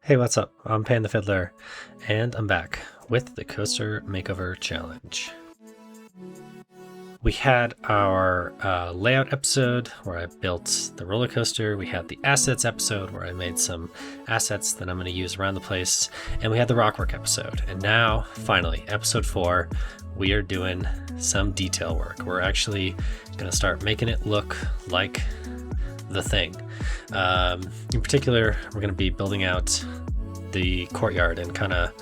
Hey, what's up? I'm Pan the Fiddler, and I'm back with the Coaster Makeover Challenge. We had our layout episode where I built the roller coaster. We had the assets episode where I made some assets that I'm going to use around the place. And we had the rockwork episode. And now, finally, episode 4, we are doing some detail work. We're actually going to start making it look like the thing. In particular, we're going to be building out the courtyard and kind of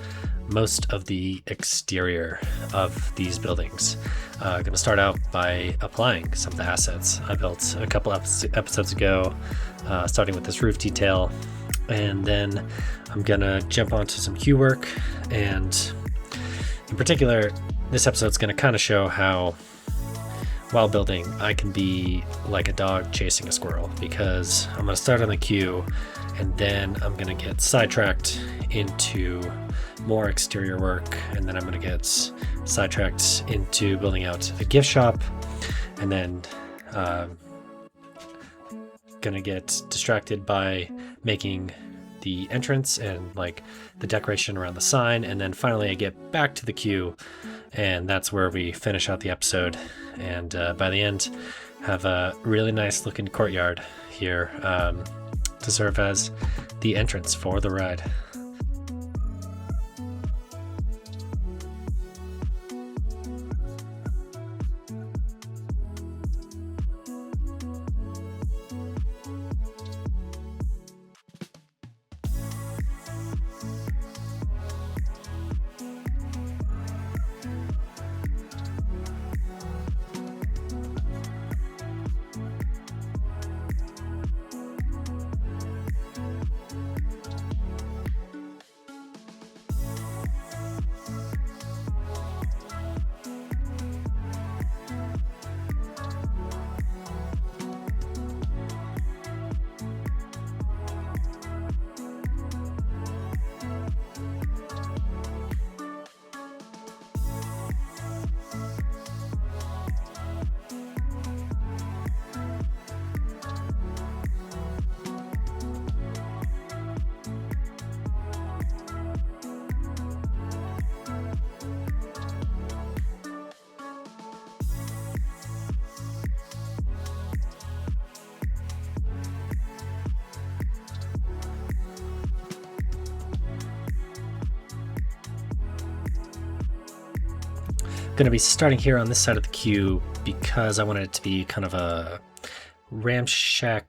most of the exterior of these buildings. Going to start out by applying some of the assets I built a couple episodes ago, starting with this roof detail, and then I'm going to jump onto some queue work. And in particular, this episode's going to kind of show how, while building, I can be like a dog chasing a squirrel, because I'm going to start on the queue and then I'm going to get sidetracked into more exterior work, and then I'm going to get sidetracked into building out a gift shop, and then going to get distracted by making the entrance and like the decoration around the sign, and then finally I get back to the queue, and that's where we finish out the episode, and by the end have a really nice looking courtyard here to serve as the entrance for the ride. Going to be starting here on this side of the queue because I wanted it to be kind of a ramshack.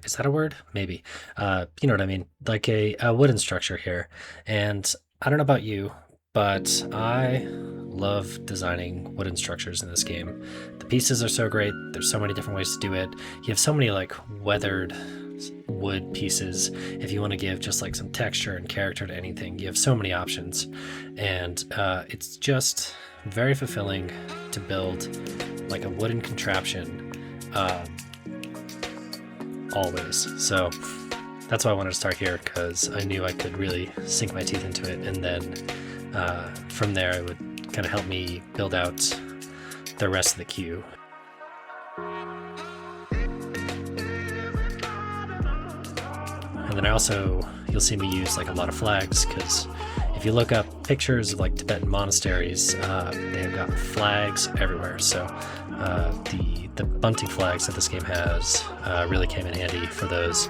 Is that a word? Maybe. You know what I mean? Like a wooden structure here. And I don't know about you, but I love designing wooden structures in this game. The pieces are so great. There's so many different ways to do it. You have so many like weathered wood pieces. If you want to give just like some texture and character to anything, you have so many options. And it's just very fulfilling to build like a wooden contraption always. So that's why I wanted to start here, because I knew I could really sink my teeth into it, and then from there it would kind of help me build out the rest of the queue. And then you'll see me use like a lot of flags, because if you look up pictures of like Tibetan monasteries, they have got flags everywhere. So the bunting flags that this game has really came in handy for those.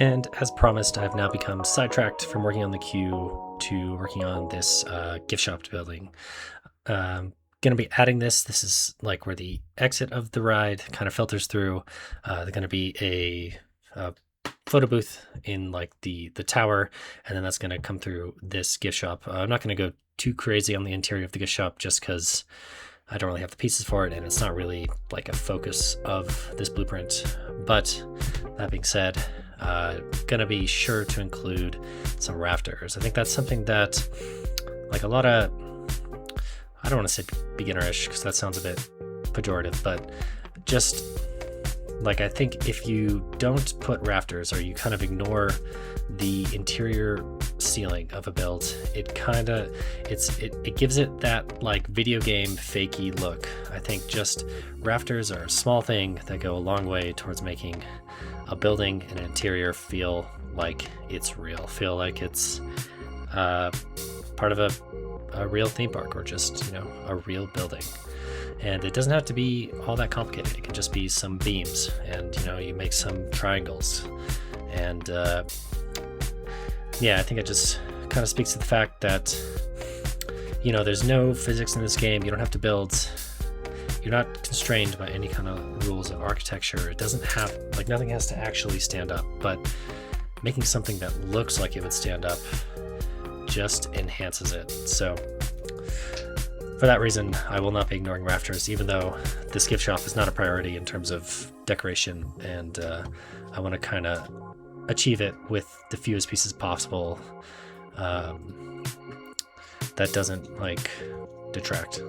And as promised, I've now become sidetracked from working on the queue to working on this gift shop building. Going to be adding this. This is like where the exit of the ride kind of filters through. There's going to be a photo booth in like the tower, and then that's going to come through this gift shop. I'm not going to go too crazy on the interior of the gift shop just because I don't really have the pieces for it, and it's not really like a focus of this blueprint. But that being said, gonna be sure to include some rafters. I think that's something that like a lot of, I don't want to say beginnerish because that sounds a bit pejorative, but just like I think if you don't put rafters or you kind of ignore the interior ceiling of a build, it gives it that like video game fakey look. I think just rafters are a small thing that go a long way towards making a building and an interior feel like it's real, feel like it's part of a real theme park or just, you know, a real building. And it doesn't have to be all that complicated. It can just be some beams and, you know, you make some triangles. And yeah, I think it just kind of speaks to the fact that, you know, there's no physics in this game. You don't have to build, you're not constrained by any kind of rules of architecture. It doesn't have, like, nothing has to actually stand up, but making something that looks like it would stand up just enhances it. So for that reason, I will not be ignoring rafters, even though this gift shop is not a priority in terms of decoration, and I want to kind of achieve it with the fewest pieces possible that doesn't like detract.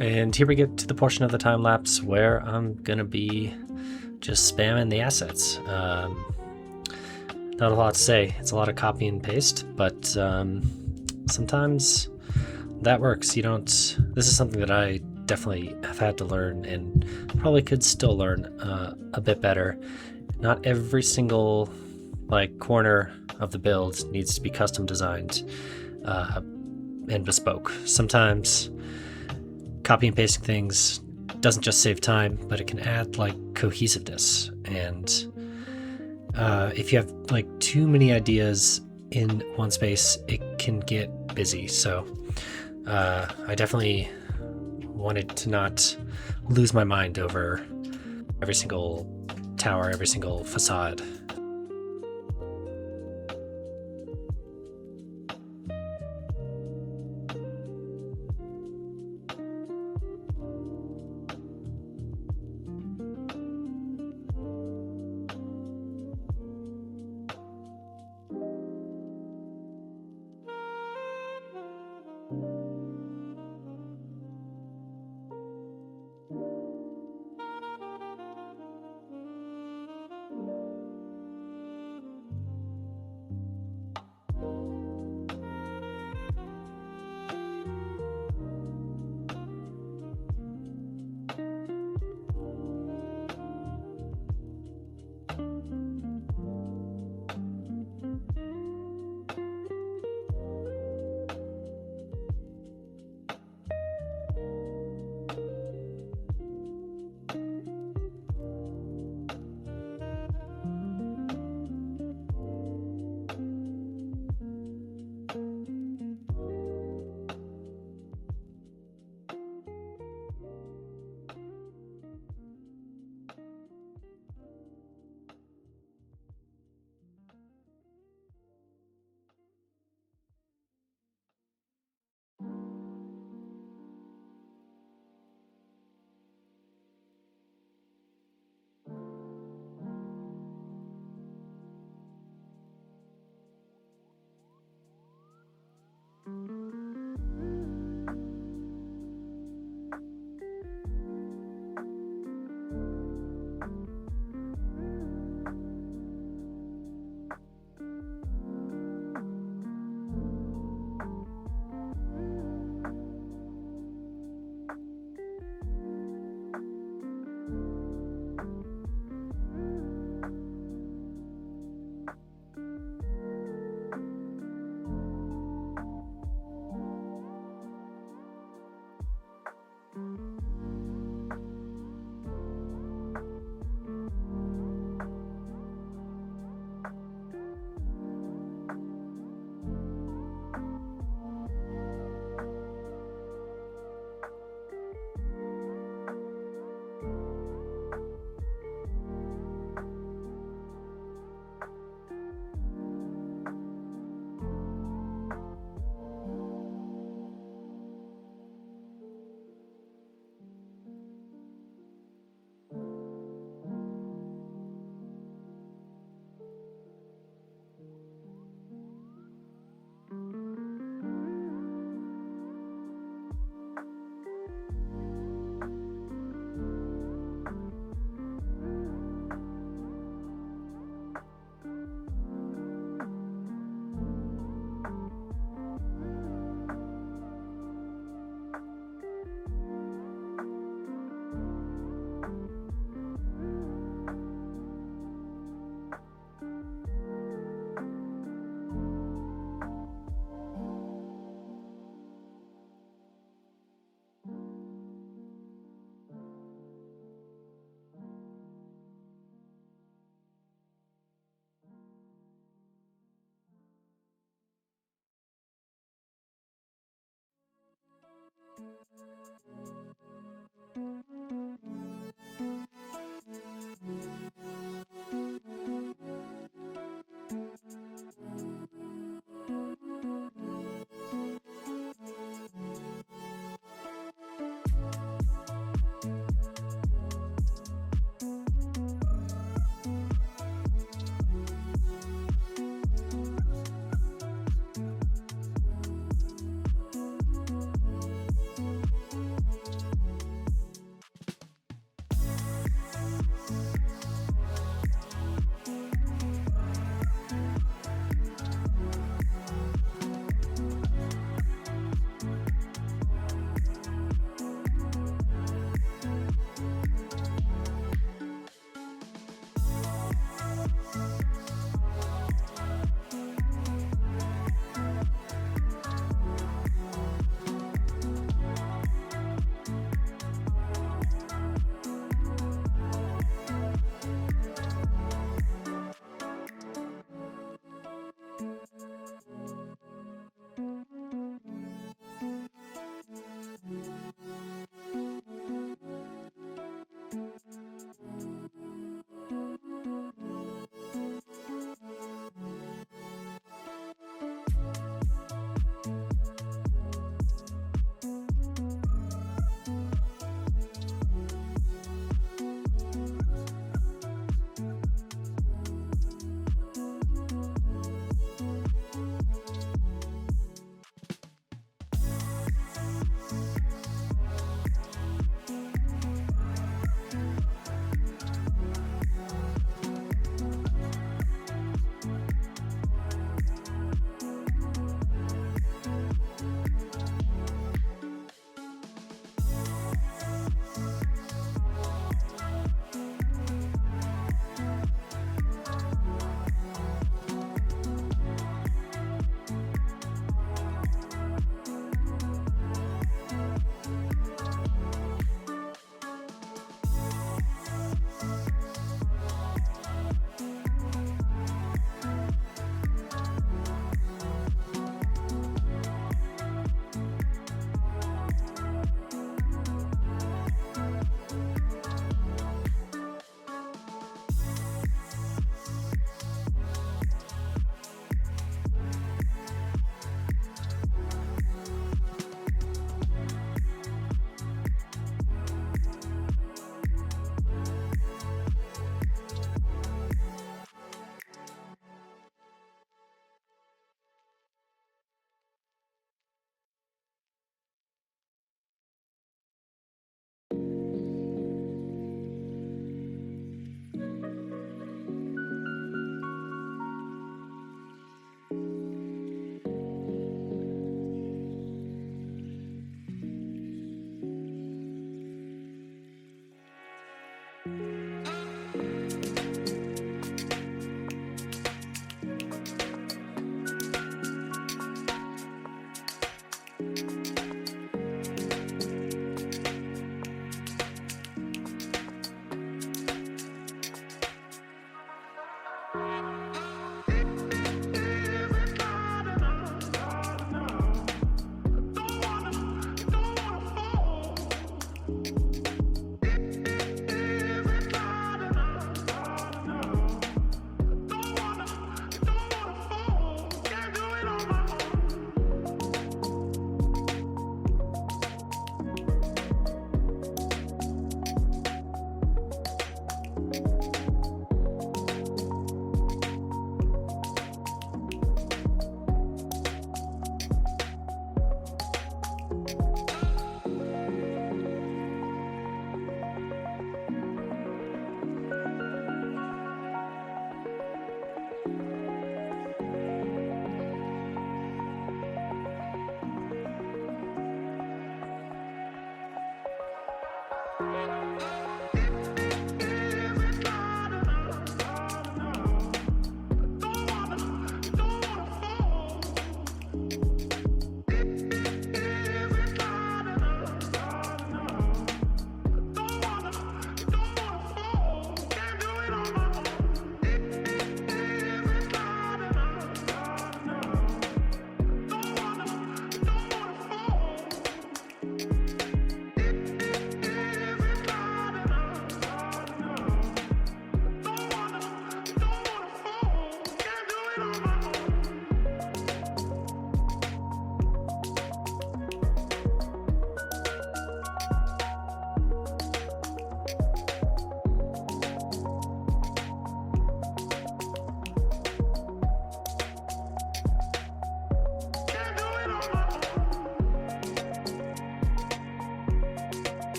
And here we get to the portion of the time lapse where I'm gonna be just spamming the assets. Not a lot to say. It's a lot of copy and paste, but sometimes that works. You don't. This is something that I definitely have had to learn and probably could still learn a bit better. Not every single corner of the build needs to be custom designed and bespoke. Sometimes copy and pasting things doesn't just save time, but it can add cohesiveness. And if you have too many ideas in one space, it can get busy. So I definitely wanted to not lose my mind over every single tower, every single facade.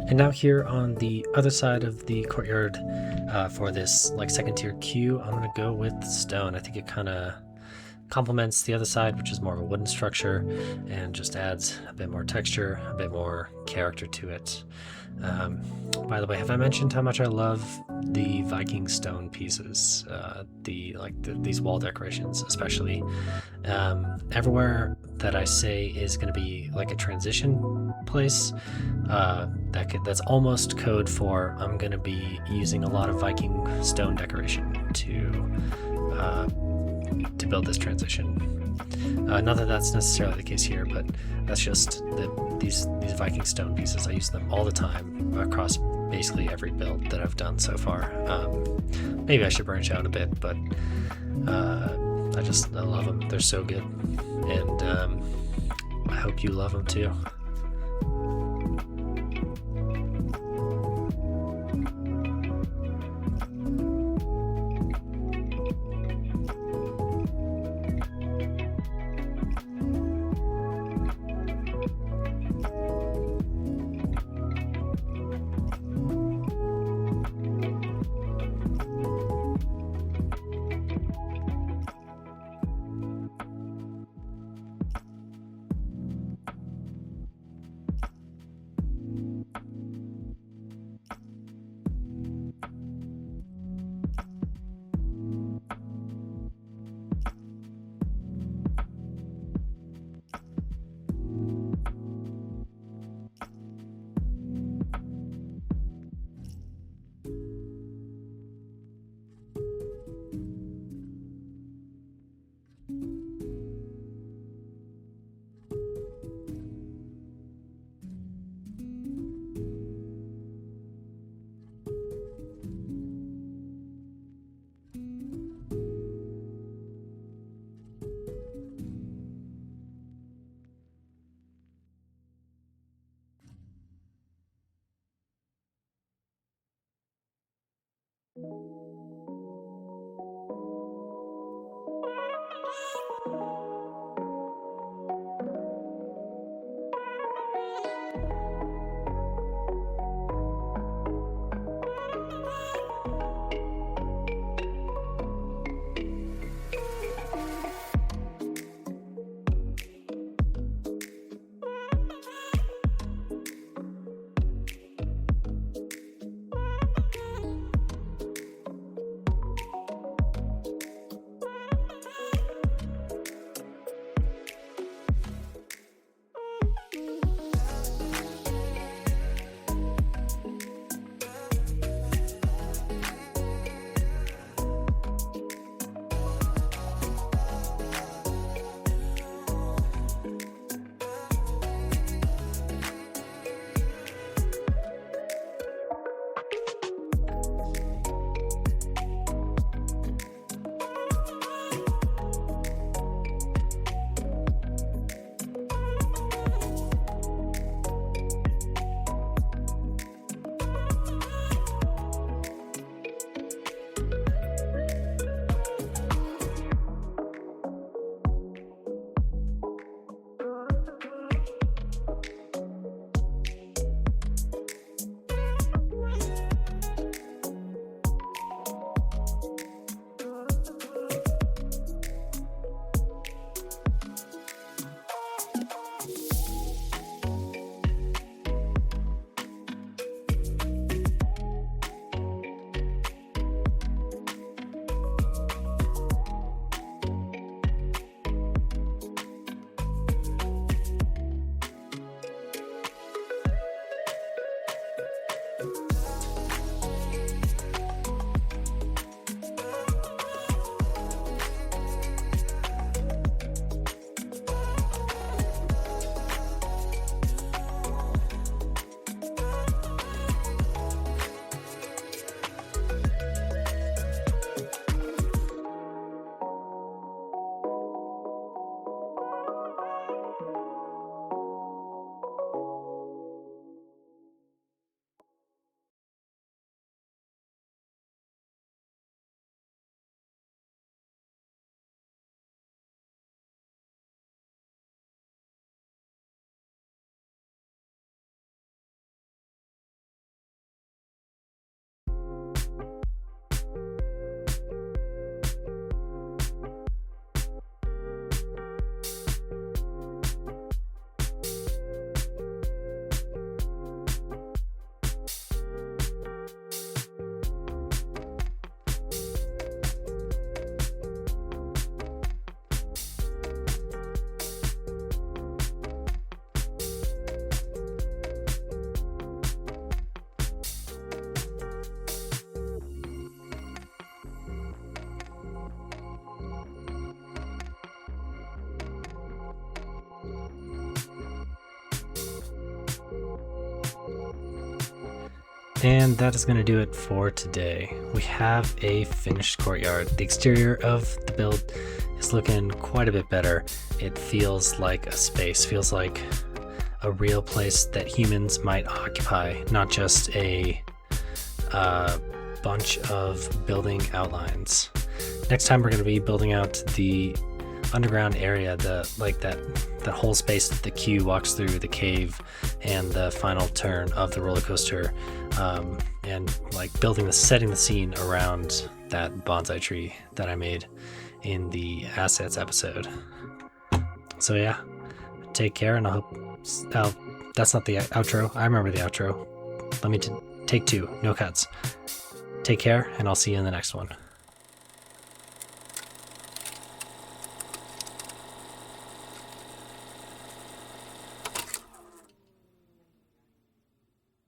And now here on the other side of the courtyard, for this like second tier queue, I'm gonna go with stone. I think it kind of complements the other side, which is more of a wooden structure, and just adds a bit more texture, a bit more character to it. By the way, have I mentioned how much I love the Viking stone pieces? These wall decorations, especially. Everywhere that I say is going to be like a transition place, that's almost code for I'm going to be using a lot of Viking stone decoration to build this transition. Not that that's necessarily the case here, but that's just these Viking stone pieces. I use them all the time across basically every build that I've done so far. Maybe I should branch out a bit, but I love them. They're so good, and I hope you love them too. And that is going to do it for today. We have a finished courtyard. The exterior of the build is looking quite a bit better. It feels like a space, feels like a real place that humans might occupy, not just a bunch of building outlines. Next time we're going to be building out the underground area, that whole space that the queue walks through, the cave, and the final turn of the roller coaster, and like setting the scene around that bonsai tree that I made in the assets episode. So yeah, take care, and I hope. That's not the outro. I remember the outro. Let me take 2, no cuts. Take care, and I'll see you in the next one.